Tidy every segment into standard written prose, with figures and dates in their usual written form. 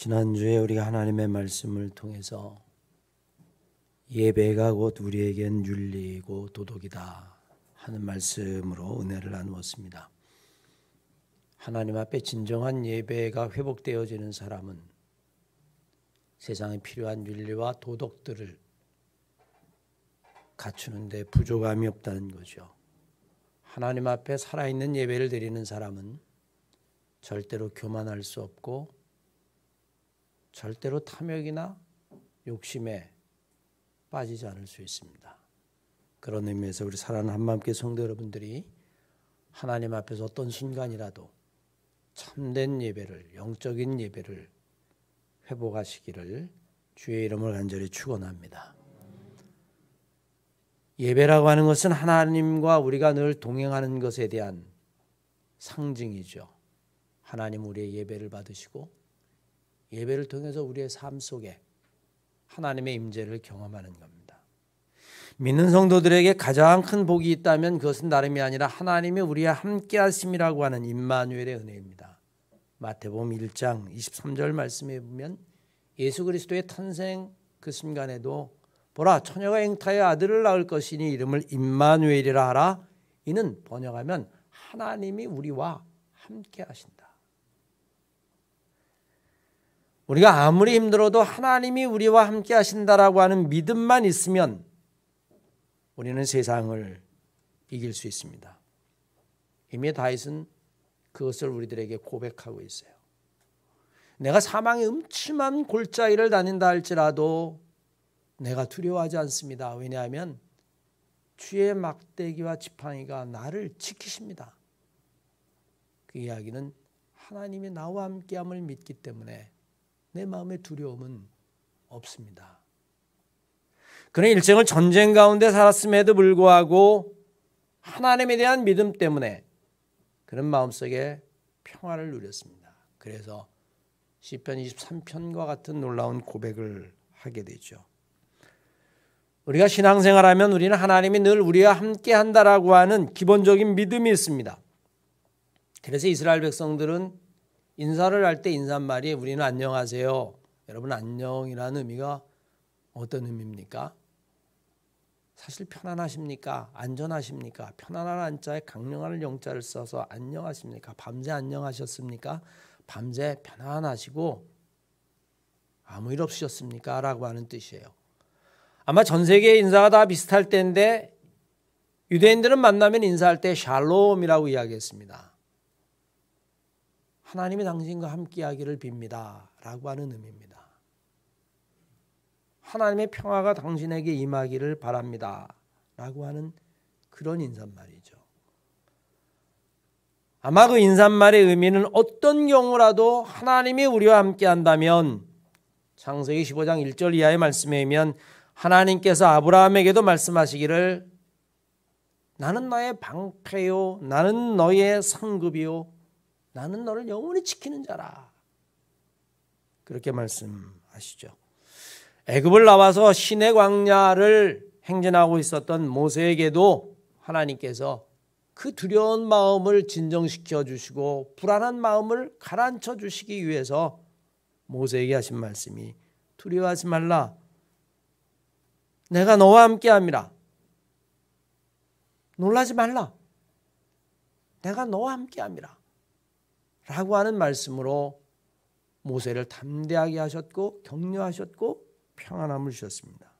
지난주에 우리가 하나님의 말씀을 통해서 예배가 곧 우리에겐 윤리이고 도덕이다 하는 말씀으로 은혜를 나누었습니다. 하나님 앞에 진정한 예배가 회복되어지는 사람은 세상에 필요한 윤리와 도덕들을 갖추는 데 부족함이 없다는 거죠. 하나님 앞에 살아있는 예배를 드리는 사람은 절대로 교만할 수 없고 절대로 탐욕이나 욕심에 빠지지 않을 수 있습니다. 그런 의미에서 우리 사랑하는 한마음교회 성도 여러분들이 하나님 앞에서 어떤 순간이라도 참된 예배를, 영적인 예배를 회복하시기를 주의 이름을 간절히 축원합니다. 예배라고 하는 것은 하나님과 우리가 늘 동행하는 것에 대한 상징이죠. 하나님 우리의 예배를 받으시고 예배를 통해서 우리의 삶 속에 하나님의 임재를 경험하는 겁니다. 믿는 성도들에게 가장 큰 복이 있다면 그것은 다름이 아니라 하나님이 우리와 함께 하심이라고 하는 임마누엘의 은혜입니다. 마태복음 1장 23절 말씀에 보면 예수 그리스도의 탄생 그 순간에도 보라 처녀가 잉타의 아들을 낳을 것이니 이름을 임마누엘이라 하라. 이는 번역하면 하나님이 우리와 함께 하신다. 우리가 아무리 힘들어도 하나님이 우리와 함께 하신다라고 하는 믿음만 있으면 우리는 세상을 이길 수 있습니다. 이미 다윗은 그것을 우리들에게 고백하고 있어요. 내가 사망의 음침한 골짜기를 다닌다 할지라도 내가 두려워하지 않습니다. 왜냐하면 주의 막대기와 지팡이가 나를 지키십니다. 그 이야기는 하나님이 나와 함께함을 믿기 때문에 내 마음에 두려움은 없습니다. 그는 일생을 전쟁 가운데 살았음에도 불구하고 하나님에 대한 믿음 때문에 그런 마음속에 평화를 누렸습니다. 그래서 시편 23편과 같은 놀라운 고백을 하게 되죠. 우리가 신앙생활하면 우리는 하나님이 늘 우리와 함께 한다라고 하는 기본적인 믿음이 있습니다. 그래서 이스라엘 백성들은 인사를 할 때 인사말이 우리는 안녕하세요. 여러분 안녕이라는 의미가 어떤 의미입니까? 사실 편안하십니까? 안전하십니까? 편안한 안자에 강령하는 영자를 써서 안녕하십니까? 밤새 안녕하셨습니까? 밤새 편안하시고 아무 일 없으셨습니까? 라고 하는 뜻이에요. 아마 전 세계의 인사가 다 비슷할 때인데 유대인들은 만나면 인사할 때 샬롬이라고 이야기했습니다. 하나님이 당신과 함께하기를 빕니다 라고 하는 의미입니다. 하나님의 평화가 당신에게 임하기를 바랍니다 라고 하는 그런 인사말이죠. 아마 그 인사말의 의미는 어떤 경우라도 하나님이 우리와 함께한다면 창세기 15장 1절 이하의 말씀에 의하면 하나님께서 아브라함에게도 말씀하시기를 나는 너의 방패요 나는 너의 상급이요 나는 너를 영원히 지키는 자라. 그렇게 말씀하시죠. 애굽을 나와서 시내 광야를 행진하고 있었던 모세에게도 하나님께서 그 두려운 마음을 진정시켜 주시고 불안한 마음을 가라앉혀 주시기 위해서 모세에게 하신 말씀이 두려워하지 말라. 내가 너와 함께함이라. 놀라지 말라. 내가 너와 함께함이라. 라고 하는 말씀으로 모세를 담대하게 하셨고 격려하셨고 평안함을 주셨습니다.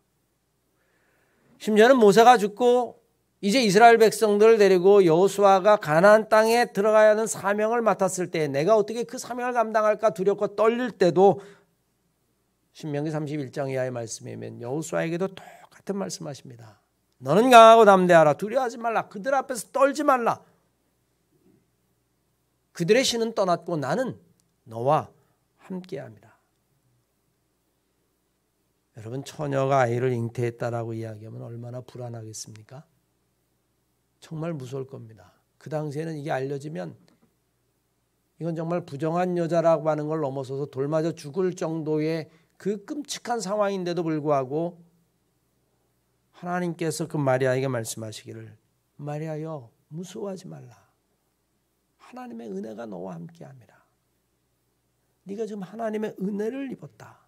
심지어는 모세가 죽고 이제 이스라엘 백성들을 데리고 여호수아가 가나안 땅에 들어가야 하는 사명을 맡았을 때 내가 어떻게 그 사명을 감당할까 두렵고 떨릴 때도 신명기 31장 이하의 말씀에 보면 여호수아에게도 똑같은 말씀하십니다. 너는 강하고 담대하라. 두려워하지 말라. 그들 앞에서 떨지 말라. 그들의 신은 떠났고 나는 너와 함께합니다. 여러분 처녀가 아이를 잉태했다라고 이야기하면 얼마나 불안하겠습니까? 정말 무서울 겁니다. 그 당시에는 이게 알려지면 이건 정말 부정한 여자라고 하는 걸 넘어서서 돌 맞아 죽을 정도의 그 끔찍한 상황인데도 불구하고 하나님께서 그 마리아에게 말씀하시기를 마리아여 무서워하지 말라. 하나님의 은혜가 너와 함께함이라. 네가 지금 하나님의 은혜를 입었다.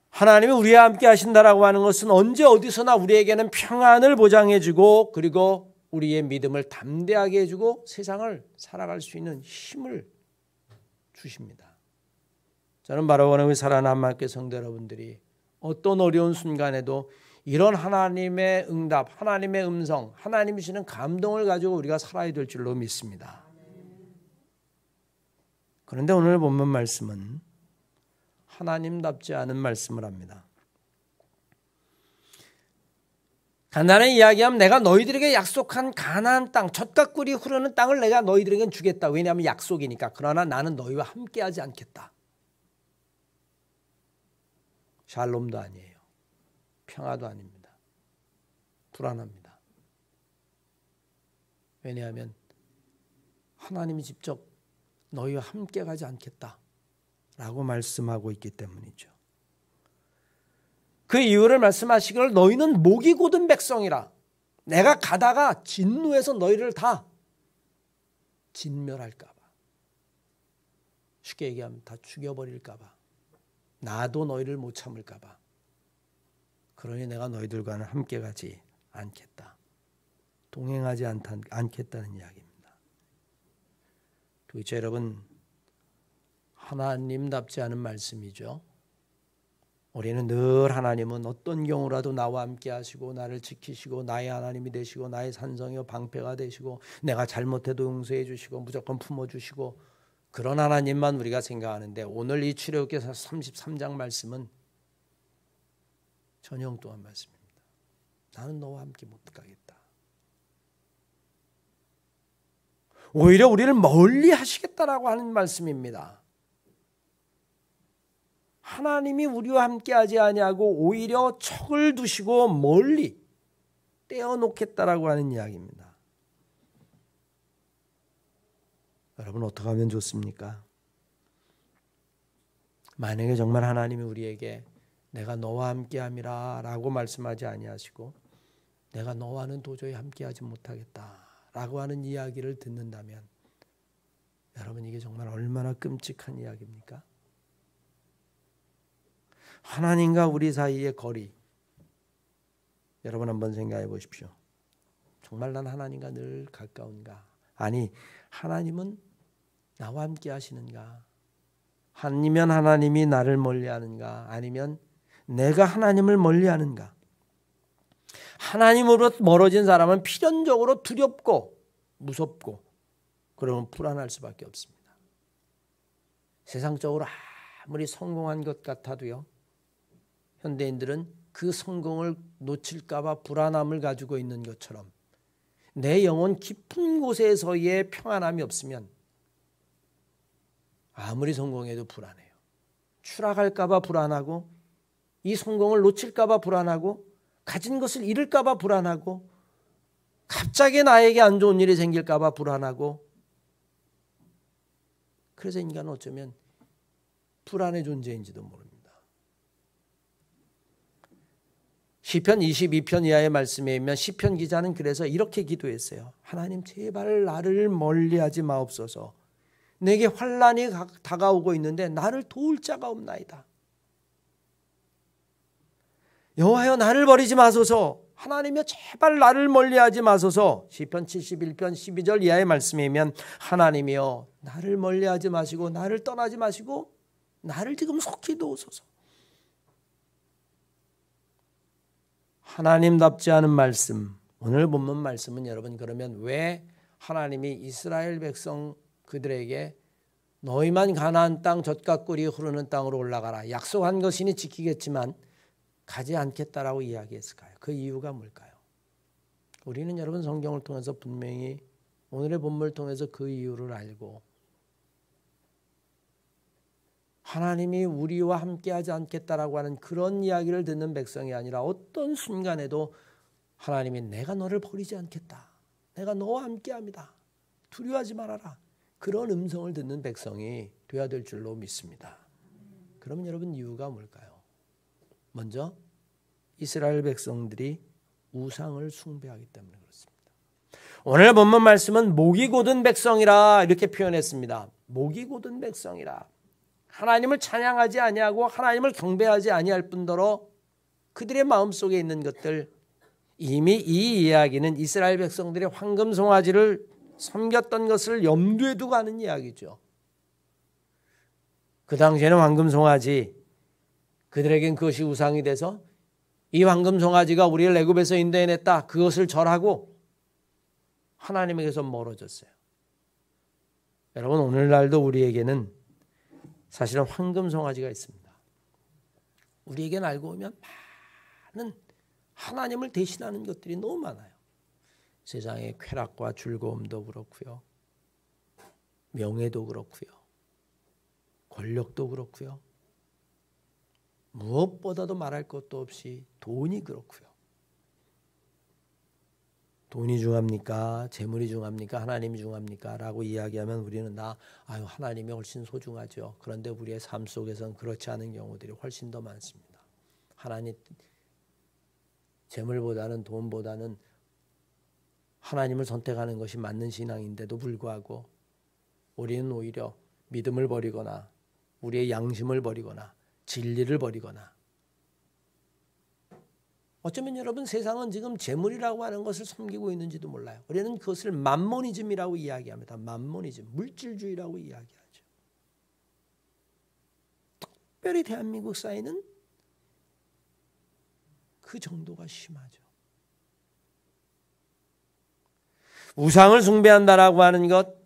하나님이 우리와 함께 하신다라고 하는 것은 언제 어디서나 우리에게는 평안을 보장해 주고 그리고 우리의 믿음을 담대하게 해주고 세상을 살아갈 수 있는 힘을 주십니다. 저는 바로 오늘 살아난 하나님께 성도 여러분들이 어떤 어려운 순간에도 이런 하나님의 응답, 하나님의 음성, 하나님이 주시는 감동을 가지고 우리가 살아야 될 줄로 믿습니다. 그런데 오늘 본문 말씀은 하나님답지 않은 말씀을 합니다. 가나안에 이야기하면 내가 너희들에게 약속한 가나안 땅, 젖과 꿀이 흐르는 땅을 내가 너희들에게 주겠다. 왜냐하면 약속이니까. 그러나 나는 너희와 함께하지 않겠다. 샬롬도 아니에요. 평화도 아닙니다. 불안합니다. 왜냐하면 하나님이 직접 너희와 함께 가지 않겠다라고 말씀하고 있기 때문이죠. 그 이유를 말씀하시기를 너희는 목이 곧은 백성이라. 내가 가다가 진노해서 너희를 다 진멸할까 봐. 쉽게 얘기하면 다 죽여버릴까 봐. 나도 너희를 못 참을까 봐. 그러니 내가 너희들과는 함께 가지 않겠다. 동행하지 않겠다는 이야기입니다. 도대체 여러분, 하나님답지 않은 말씀이죠. 우리는 늘 하나님은 어떤 경우라도 나와 함께 하시고 나를 지키시고 나의 하나님이 되시고 나의 산성이요 방패가 되시고 내가 잘못해도 용서해 주시고 무조건 품어주시고 그런 하나님만 우리가 생각하는데 오늘 이 출애굽기서 33장 말씀은 전혀 엉뚱한 말씀입니다. 나는 너와 함께 못 가겠다. 오히려 우리를 멀리 하시겠다라고 하는 말씀입니다. 하나님이 우리와 함께하지 아니하고 오히려 척을 두시고 멀리 떼어놓겠다라고 하는 이야기입니다. 여러분 어떻게 하면 좋습니까? 만약에 정말 하나님이 우리에게 내가 너와 함께함이라 라고 말씀하지 아니하시고 내가 너와는 도저히 함께하지 못하겠다 라고 하는 이야기를 듣는다면 여러분 이게 정말 얼마나 끔찍한 이야기입니까? 하나님과 우리 사이의 거리 여러분 한번 생각해 보십시오. 정말 난 하나님과 늘 가까운가? 아니 하나님은 나와 함께 하시는가? 아니면 하나님이 나를 멀리하는가? 아니면 내가 하나님을 멀리하는가? 하나님으로부터 멀어진 사람은 필연적으로 두렵고 무섭고 그러면 불안할 수밖에 없습니다. 세상적으로 아무리 성공한 것 같아도요. 현대인들은 그 성공을 놓칠까 봐 불안함을 가지고 있는 것처럼 내 영혼 깊은 곳에서의 평안함이 없으면 아무리 성공해도 불안해요. 추락할까 봐 불안하고 이 성공을 놓칠까 봐 불안하고 가진 것을 잃을까 봐 불안하고 갑자기 나에게 안 좋은 일이 생길까 봐 불안하고 그래서 인간은 어쩌면 불안의 존재인지도 모릅니다. 시편 22편 이하의 말씀에 있으면 시편 기자는 그래서 이렇게 기도했어요. 하나님 제발 나를 멀리하지 마옵소서. 내게 환난이 다가오고 있는데 나를 도울 자가 없나이다. 여호와여 나를 버리지 마소서. 하나님이여 제발 나를 멀리하지 마소서. 시편 71편 12절 이하의 말씀이면 하나님이여 나를 멀리하지 마시고 나를 떠나지 마시고 나를 지금 속히 도우소서. 하나님답지 않은 말씀. 오늘 본문 말씀은 여러분 그러면 왜 하나님이 이스라엘 백성 그들에게 너희만 가나안 땅 젖과 꿀이 흐르는 땅으로 올라가라. 약속한 것이니 지키겠지만 가지 않겠다라고 이야기했을까요? 그 이유가 뭘까요? 우리는 여러분 성경을 통해서 분명히 오늘의 본문을 통해서 그 이유를 알고 하나님이 우리와 함께하지 않겠다라고 하는 그런 이야기를 듣는 백성이 아니라 어떤 순간에도 하나님이 내가 너를 버리지 않겠다. 내가 너와 함께합니다. 두려워하지 말아라. 그런 음성을 듣는 백성이 되어야 될 줄로 믿습니다. 그럼 여러분 이유가 뭘까요? 먼저 이스라엘 백성들이 우상을 숭배하기 때문에 그렇습니다. 오늘 본문 말씀은 목이 곧은 백성이라 이렇게 표현했습니다. 목이 곧은 백성이라. 하나님을 찬양하지 아니하고 하나님을 경배하지 아니할 뿐더러 그들의 마음속에 있는 것들, 이미 이 이야기는 이스라엘 백성들의 황금 송아지를 섬겼던 것을 염두에 두고 하는 이야기죠. 그 당시에는 황금 송아지, 그들에겐 그것이 우상이 돼서 이 황금 송아지가 우리를 애굽에서 인도해냈다, 그것을 절하고 하나님에게서 멀어졌어요. 여러분, 오늘날도 우리에게는 사실은 황금 송아지가 있습니다. 우리에게는 알고 보면 많은 하나님을 대신하는 것들이 너무 많아요. 세상의 쾌락과 즐거움도 그렇고요, 명예도 그렇고요, 권력도 그렇고요, 무엇보다도 말할 것도 없이 돈이 그렇고요. 돈이 중합니까? 재물이 중합니까? 하나님이 중합니까? 라고 이야기하면 우리는 하나님이 훨씬 소중하죠. 그런데 우리의 삶 속에서는 그렇지 않은 경우들이 훨씬 더 많습니다. 하나님, 재물보다는 돈보다는 하나님을 선택하는 것이 맞는 신앙인데도 불구하고 우리는 오히려 믿음을 버리거나 우리의 양심을 버리거나 진리를 버리거나, 어쩌면 여러분 세상은 지금 재물이라고 하는 것을 섬기고 있는지도 몰라요. 우리는 그것을 맘모니즘이라고 이야기합니다. 맘모니즘, 물질주의라고 이야기하죠. 특별히 대한민국 사회는 그 정도가 심하죠. 우상을 숭배한다라고 하는 것,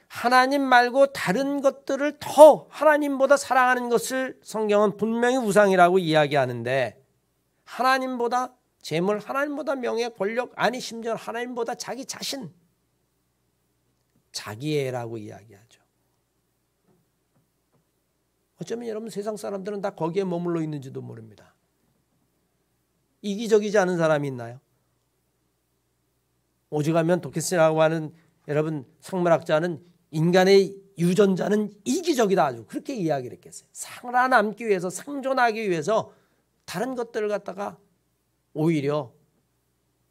하나님 말고 다른 것들을 더 하나님보다 사랑하는 것을 성경은 분명히 우상이라고 이야기하는데, 하나님보다 재물, 하나님보다 명예, 권력, 아니 심지어 하나님보다 자기 자신, 자기애라고 이야기하죠. 어쩌면 여러분 세상 사람들은 다 거기에 머물러 있는지도 모릅니다. 이기적이지 않은 사람이 있나요? 오죽하면 도키스라고 하는 여러분 생물학자는 인간의 유전자는 이기적이다, 아주 그렇게 이야기를 했겠어요. 살아남기 위해서, 생존하기 위해서 다른 것들을 갖다가 오히려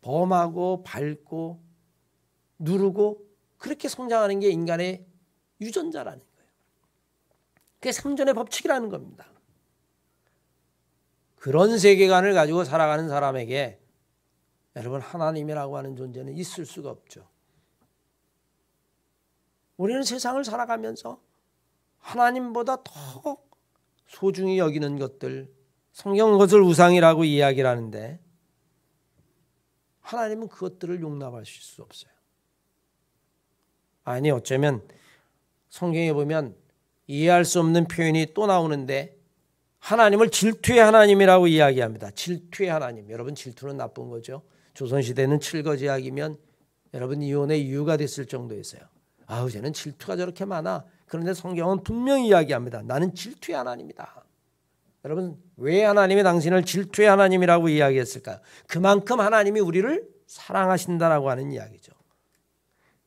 범하고 밟고 누르고 그렇게 성장하는 게 인간의 유전자라는 거예요. 그게 생존의 법칙이라는 겁니다. 그런 세계관을 가지고 살아가는 사람에게 여러분 하나님이라고 하는 존재는 있을 수가 없죠. 우리는 세상을 살아가면서 하나님보다 더 소중히 여기는 것들, 성경은 그것을 우상이라고 이야기를 하는데 하나님은 그것들을 용납하실 수 없어요. 아니, 어쩌면 성경에 보면 이해할 수 없는 표현이 또 나오는데 하나님을 질투의 하나님이라고 이야기합니다. 질투의 하나님. 여러분, 질투는 나쁜 거죠. 조선시대는 칠거지약이면 여러분 이혼의 이유가 됐을 정도였어요. 쟤는 질투가 저렇게 많아. 그런데 성경은 분명히 이야기합니다. 나는 질투의 하나님이다. 여러분, 왜 하나님이 당신을 질투의 하나님이라고 이야기했을까요? 그만큼 하나님이 우리를 사랑하신다라고 하는 이야기죠.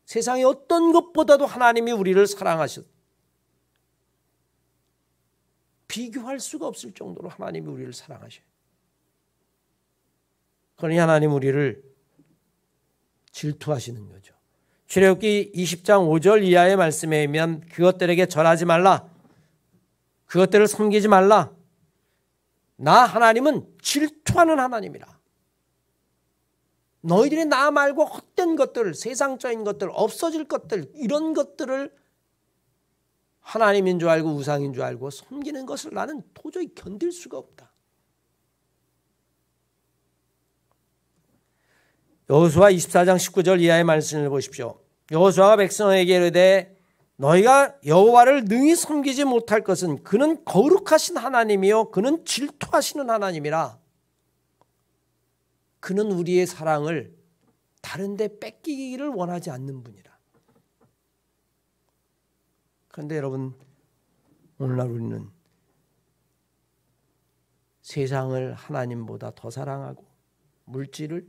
세상의 어떤 것보다도 하나님이 우리를 사랑하셨, 비교할 수가 없을 정도로 하나님이 우리를 사랑하셔요. 그러니 하나님 우리를 질투하시는 거죠. 출애굽기 20장 5절 이하의 말씀에 의하면 그것들에게 절하지 말라, 그것들을 섬기지 말라, 나 하나님은 질투하는 하나님이라. 너희들이 나 말고 헛된 것들, 세상적인 것들, 없어질 것들, 이런 것들을 하나님인 줄 알고 우상인 줄 알고 섬기는 것을 나는 도저히 견딜 수가 없다. 여호수아 24장 19절 이하의 말씀을 보십시오. 여호수아가 백성에게 이르되 너희가 여호와를 능히 섬기지 못할 것은 그는 거룩하신 하나님이요 그는 질투하시는 하나님이라. 그는 우리의 사랑을 다른 데 뺏기기를 원하지 않는 분이라. 그런데 여러분, 오늘날 우리는 세상을 하나님보다 더 사랑하고 물질을,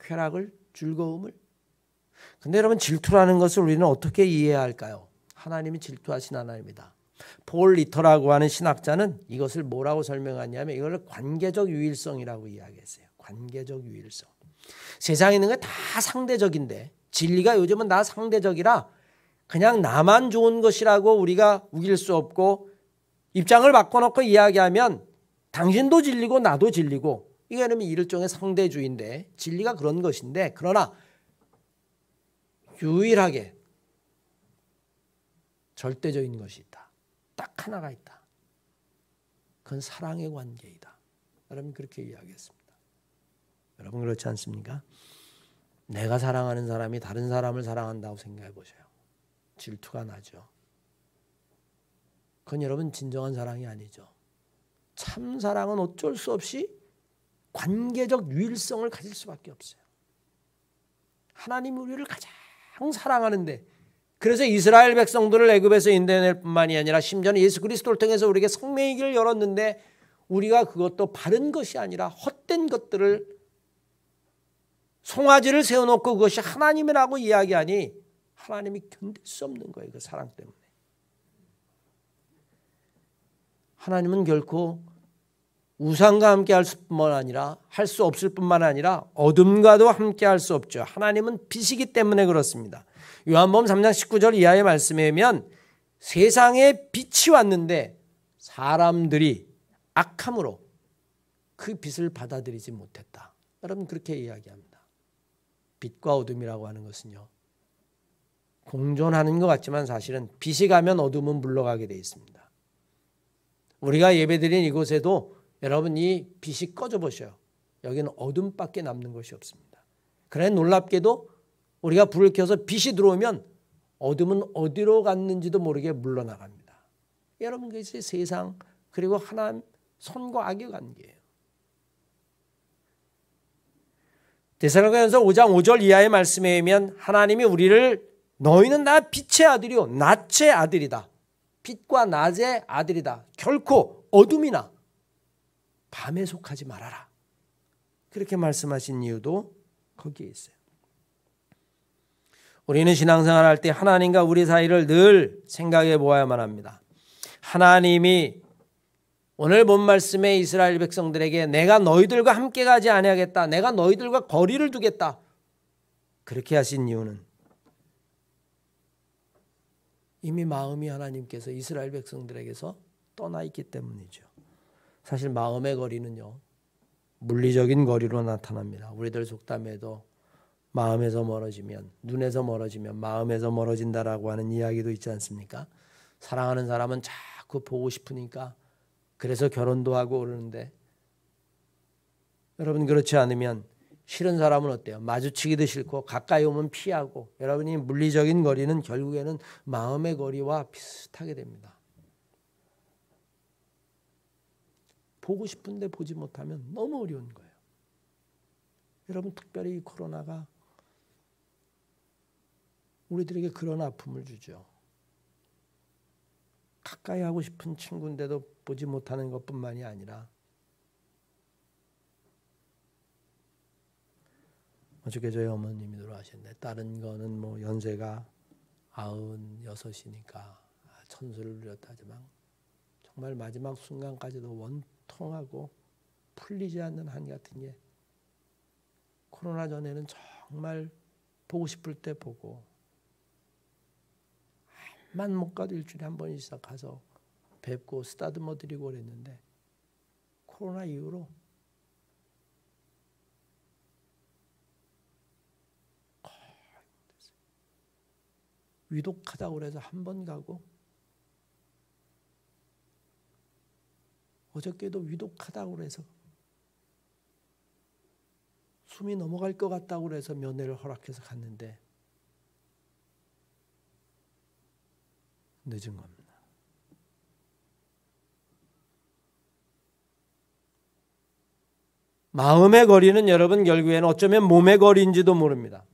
쾌락을, 즐거움을. 근데 여러분, 질투라는 것을 우리는 어떻게 이해해야 할까요? 하나님이 질투하신 하나님이다. 폴 리터라고 하는 신학자는 이것을 뭐라고 설명하냐면 이걸 관계적 유일성이라고 이야기했어요. 관계적 유일성. 세상에 있는 게 다 상대적인데 진리가 요즘은 다 상대적이라 그냥 나만 좋은 것이라고 우리가 우길 수 없고 입장을 바꿔놓고 이야기하면 당신도 진리고 나도 진리고 이게 그러면 일종의 상대주의인데 진리가 그런 것인데 그러나 유일하게 절대적인 것이 있다. 딱 하나가 있다. 그건 사랑의 관계이다. 여러분 그렇게 이야기했습니다. 여러분 그렇지 않습니까? 내가 사랑하는 사람이 다른 사람을 사랑한다고 생각해 보세요. 질투가 나죠. 그건 여러분 진정한 사랑이 아니죠. 참 사랑은 어쩔 수 없이 관계적 유일성을 가질 수밖에 없어요. 하나님이 우리를 가장 사랑하는데 그래서 이스라엘 백성들을 애굽에서 인도해낼 뿐만이 아니라 심지어는 예수 그리스도를 통해서 우리에게 생명의 길을 열었는데 우리가 그것도 바른 것이 아니라 헛된 것들을 송아지를 세워놓고 그것이 하나님이라고 이야기하니 하나님이 견딜 수 없는 거예요. 그 사랑 때문에. 하나님은 결코 우상과 함께 할 수 없을 뿐만 아니라 어둠과도 함께 할 수 없죠. 하나님은 빛이기 때문에 그렇습니다. 요한복음 3장 19절 이하의 말씀에 보면 세상에 빛이 왔는데 사람들이 악함으로 그 빛을 받아들이지 못했다. 여러분 그렇게 이야기합니다. 빛과 어둠이라고 하는 것은요. 공존하는 것 같지만 사실은 빛이 가면 어둠은 물러가게 되어 있습니다. 우리가 예배드린 이곳에도 여러분 이 빛이 꺼져 보셔요. 여기는 어둠밖에 남는 것이 없습니다. 그래 놀랍게도 우리가 불을 켜서 빛이 들어오면 어둠은 어디로 갔는지도 모르게 물러나갑니다. 여러분 그것이 세상 그리고 하나님 선과 악의 관계예요. 데살로니가전서 5장 5절 이하의 말씀에 의하면 하나님이 우리를 너희는 나 빛의 아들이요 낮의 아들이다. 빛과 낮의 아들이다. 결코 어둠이나 밤에 속하지 말아라. 그렇게 말씀하신 이유도 거기에 있어요. 우리는 신앙생활 할 때 하나님과 우리 사이를 늘 생각해 보아야만 합니다. 하나님이 오늘 본 말씀에 이스라엘 백성들에게 내가 너희들과 함께 가지 아니하겠다. 내가 너희들과 거리를 두겠다. 그렇게 하신 이유는 이미 마음이 하나님께서 이스라엘 백성들에게서 떠나 있기 때문이죠. 사실 마음의 거리는요. 물리적인 거리로 나타납니다. 우리들 속담에도 마음에서 멀어지면 눈에서 멀어지면 마음에서 멀어진다라고 하는 이야기도 있지 않습니까? 사랑하는 사람은 자꾸 보고 싶으니까 그래서 결혼도 하고 그러는데 여러분 그렇지 않으면 싫은 사람은 어때요? 마주치기도 싫고 가까이 오면 피하고 여러분이 물리적인 거리는 결국에는 마음의 거리와 비슷하게 됩니다. 보고 싶은데 보지 못하면 너무 어려운 거예요. 여러분 특별히 이 코로나가 우리들에게 그런 아픔을 주죠. 가까이 하고 싶은 친구인데도 보지 못하는 것뿐만이 아니라 어저께 저희 어머님이 돌아가셨는데 다른 거는 뭐 연세가 96이니까 천수를 누렸다 하지만 정말 마지막 순간까지도 원통하고 풀리지 않는 한 같은 게 코로나 전에는 정말 보고 싶을 때 보고 만 못 가도 일주일에 한 번씩 가서 뵙고 쓰다듬어 드리고 그랬는데 코로나 이후로 위독하다고 그래서 한 번 가고 어저께도 위독하다고 그래서 숨이 넘어갈 것 같다고 그래서 면회를 허락해서 갔는데 늦은 겁니다. 마음의 거리는 여러분 결국에는 어쩌면 몸의 거리인지도 모릅니다.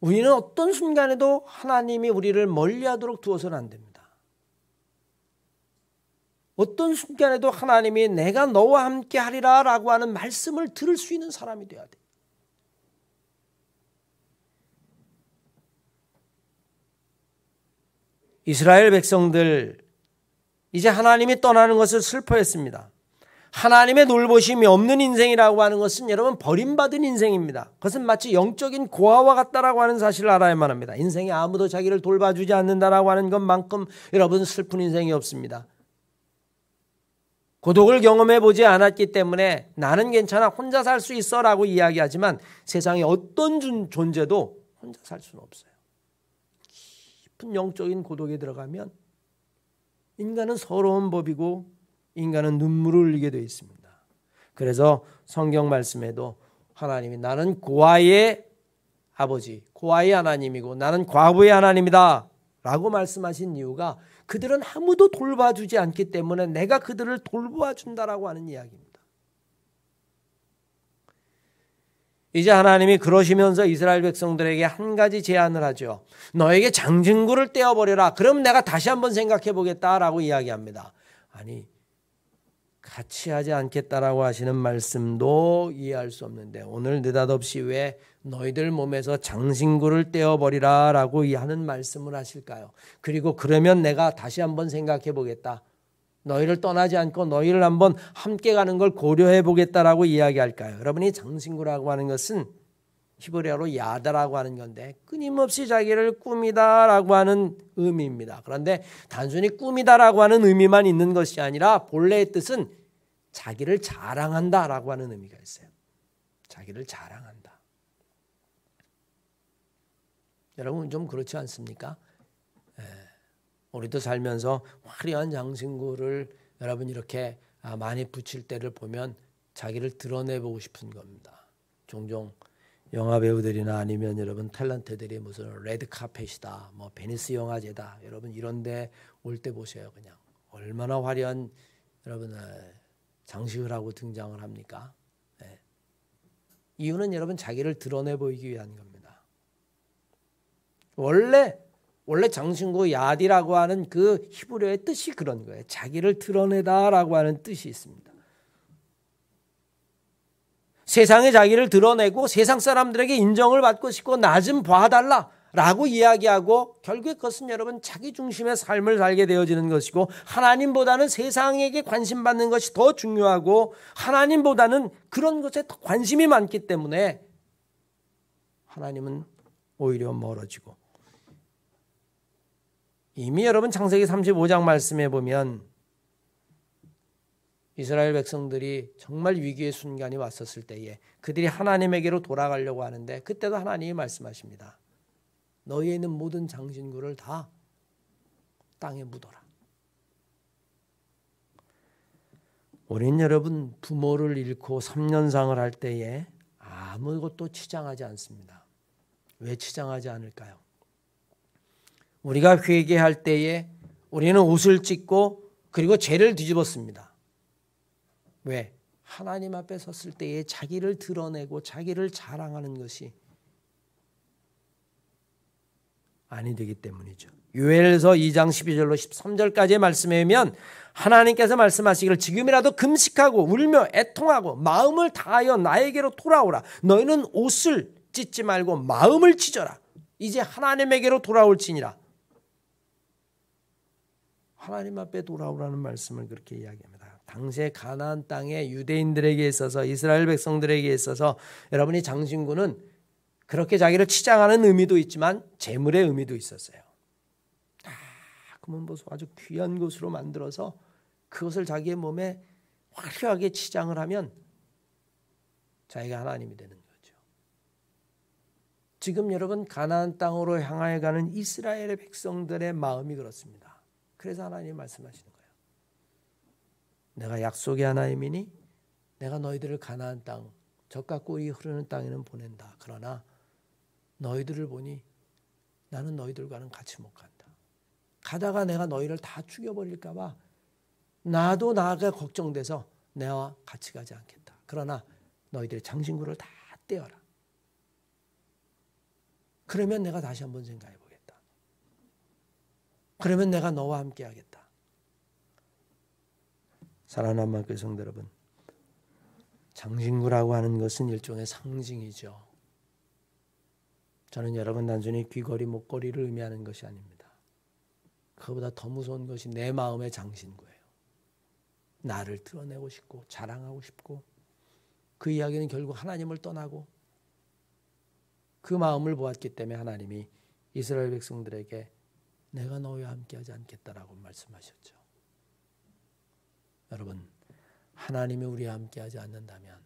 우리는 어떤 순간에도 하나님이 우리를 멀리하도록 두어서는 안 됩니다. 어떤 순간에도 하나님이 내가 너와 함께 하리라 라고 하는 말씀을 들을 수 있는 사람이 되어야 돼요. 이스라엘 백성들 이제 하나님이 떠나는 것을 슬퍼했습니다. 하나님의 놀보심이 없는 인생이라고 하는 것은 여러분 버림받은 인생입니다. 그것은 마치 영적인 고아와 같다라고 하는 사실을 알아야만 합니다. 인생에 아무도 자기를 돌봐주지 않는다라고 하는 것만큼 여러분 슬픈 인생이 없습니다. 고독을 경험해 보지 않았기 때문에 나는 괜찮아 혼자 살 수 있어 라고 이야기하지만 세상에 어떤 존재도 혼자 살 수는 없어요. 깊은 영적인 고독에 들어가면 인간은 서러운 법이고 인간은 눈물을 흘리게 되어 있습니다. 그래서 성경 말씀에도 하나님이 나는 고아의 아버지, 고아의 하나님이고 나는 과부의 하나님이다 라고 말씀하신 이유가 그들은 아무도 돌봐주지 않기 때문에 내가 그들을 돌보아준다라고 하는 이야기입니다. 이제 하나님이 그러시면서 이스라엘 백성들에게 한 가지 제안을 하죠. 너에게 장진구를 떼어버려라. 그럼 내가 다시 한번 생각해 보겠다라고 이야기합니다. 아니, 같이 하지 않겠다라고 하시는 말씀도 이해할 수 없는데 오늘 느닷없이 왜 너희들 몸에서 장신구를 떼어버리라 라고 하는 말씀을 하실까요? 그리고 그러면 내가 다시 한번 생각해 보겠다. 너희를 떠나지 않고 너희를 한번 함께 가는 걸 고려해 보겠다라고 이야기할까요? 여러분이 장신구라고 하는 것은 히브리어로 야다라고 하는 건데 끊임없이 자기를 꾸미다라고 하는 의미입니다. 그런데 단순히 꾸미다라고 하는 의미만 있는 것이 아니라 본래의 뜻은 자기를 자랑한다라고 하는 의미가 있어요. 자기를 자랑한다. 여러분 좀 그렇지 않습니까? 우리도 살면서 화려한 장신구를 여러분 이렇게 많이 붙일 때를 보면 자기를 드러내보고 싶은 겁니다. 종종 영화 배우들이나 아니면 여러분 탤런트들이 무슨 레드카펫이다, 뭐 베니스 영화제다, 여러분 이런데 올 때 보세요. 그냥 얼마나 화려한 여러분 장식을 하고 등장을 합니까? 네. 이유는 여러분 자기를 드러내 보이기 위한 겁니다. 원래 장신구 야디라고 하는 그 히브리어의 뜻이 그런 거예요. 자기를 드러내다라고 하는 뜻이 있습니다. 세상에 자기를 드러내고 세상 사람들에게 인정을 받고 싶고 나 좀 봐달라라고 이야기하고 결국에 그것은 여러분 자기 중심의 삶을 살게 되어지는 것이고 하나님보다는 세상에게 관심 받는 것이 더 중요하고 하나님보다는 그런 것에 더 관심이 많기 때문에 하나님은 오히려 멀어지고 이미 여러분 창세기 35장 말씀에 보면 이스라엘 백성들이 정말 위기의 순간이 왔었을 때에 그들이 하나님에게로 돌아가려고 하는데 그때도 하나님이 말씀하십니다. 너희에 있는 모든 장신구를 다 땅에 묻어라. 우린 여러분 부모를 잃고 3년상을 할 때에 아무것도 치장하지 않습니다. 왜 치장하지 않을까요? 우리가 회개할 때에 우리는 옷을 찢고 그리고 죄를 뒤집었습니다. 왜? 하나님 앞에 섰을 때에 자기를 드러내고 자기를 자랑하는 것이 아니 되기 때문이죠. 요엘서 2장 12절로 13절까지의 말씀에 보면 하나님께서 말씀하시기를 지금이라도 금식하고 울며 애통하고 마음을 다하여 나에게로 돌아오라. 너희는 옷을 찢지 말고 마음을 찢어라. 이제 하나님에게로 돌아올지니라. 하나님 앞에 돌아오라는 말씀을 그렇게 이야기합니다. 당시에 가나안 땅의 유대인들에게 있어서 이스라엘 백성들에게 있어서 여러분이 장신구는 그렇게 자기를 치장하는 의미도 있지만 재물의 의미도 있었어요. 금은보수 아주 귀한 것으로 만들어서 그것을 자기의 몸에 화려하게 치장을 하면 자기가 하나님이 되는 거죠. 지금 여러분 가나안 땅으로 향하여 가는 이스라엘의 백성들의 마음이 그렇습니다. 그래서 하나님이 말씀하시는 거예요. 내가 약속의 하나님이니 내가 너희들을 가나안 땅, 젖과 꿀이 흐르는 땅에는 보낸다. 그러나 너희들을 보니 나는 너희들과는 같이 못 간다. 가다가 내가 너희를 다 죽여버릴까 봐 나도 나가 걱정돼서 내와 같이 가지 않겠다. 그러나 너희들의 장신구를 다 떼어라. 그러면 내가 다시 한번 생각해 보겠다. 그러면 내가 너와 함께 하겠다. 사랑하는 만큼 성도 여러분, 장신구라고 하는 것은 일종의 상징이죠. 저는 여러분 단순히 귀걸이, 목걸이를 의미하는 것이 아닙니다. 그보다 더 무서운 것이 내 마음의 장신구예요. 나를 드러내고 싶고 자랑하고 싶고 그 이야기는 결국 하나님을 떠나고 그 마음을 보았기 때문에 하나님이 이스라엘 백성들에게 내가 너희와 함께하지 않겠다라고 말씀하셨죠. 여러분, 하나님이 우리와 함께하지 않는다면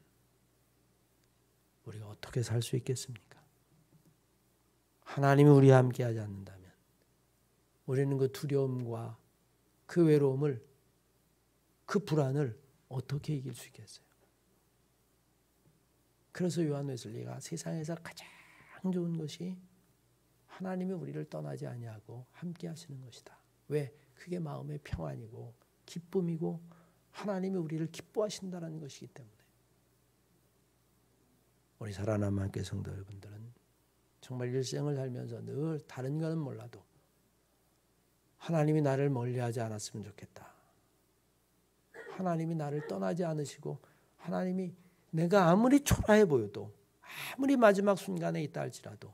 우리가 어떻게 살 수 있겠습니까? 하나님이 우리와 함께하지 않는다면 우리는 그 두려움과 그 외로움을, 그 불안을 어떻게 이길 수 있겠어요? 그래서 요한 웨슬리가 세상에서 가장 좋은 것이 하나님이 우리를 떠나지 아니하고 함께 하시는 것이다. 왜? 그게 마음의 평안이고 기쁨이고 하나님이 우리를 기뻐하신다는 것이기 때문에. 우리 사랑하는 함께 성도 여러분들은 정말 일생을 살면서 늘 다른 것은 몰라도 하나님이 나를 멀리하지 않았으면 좋겠다. 하나님이 나를 떠나지 않으시고 하나님이 내가 아무리 초라해 보여도 아무리 마지막 순간에 있다 할지라도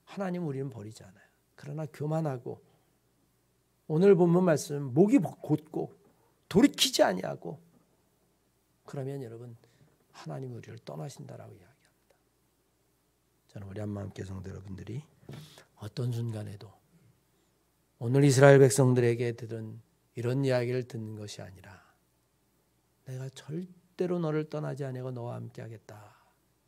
하나님 우리는 버리지 않아요. 그러나 교만하고 오늘 본문 말씀 목이 곧고 돌이키지 아니하고 그러면 여러분 하나님이 우리를 떠나신다라고 이야기합니다. 저는 우리 한마음께 성도 여러분들이 어떤 순간에도 오늘 이스라엘 백성들에게 들은 이런 이야기를 듣는 것이 아니라 내가 절대로 너를 떠나지 아니하고 너와 함께 하겠다.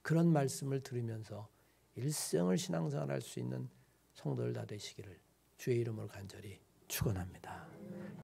그런 말씀을 들으면서 일생을 신앙생활할 수 있는 성도들 다 되시기를 주의 이름으로 간절히 축원합니다.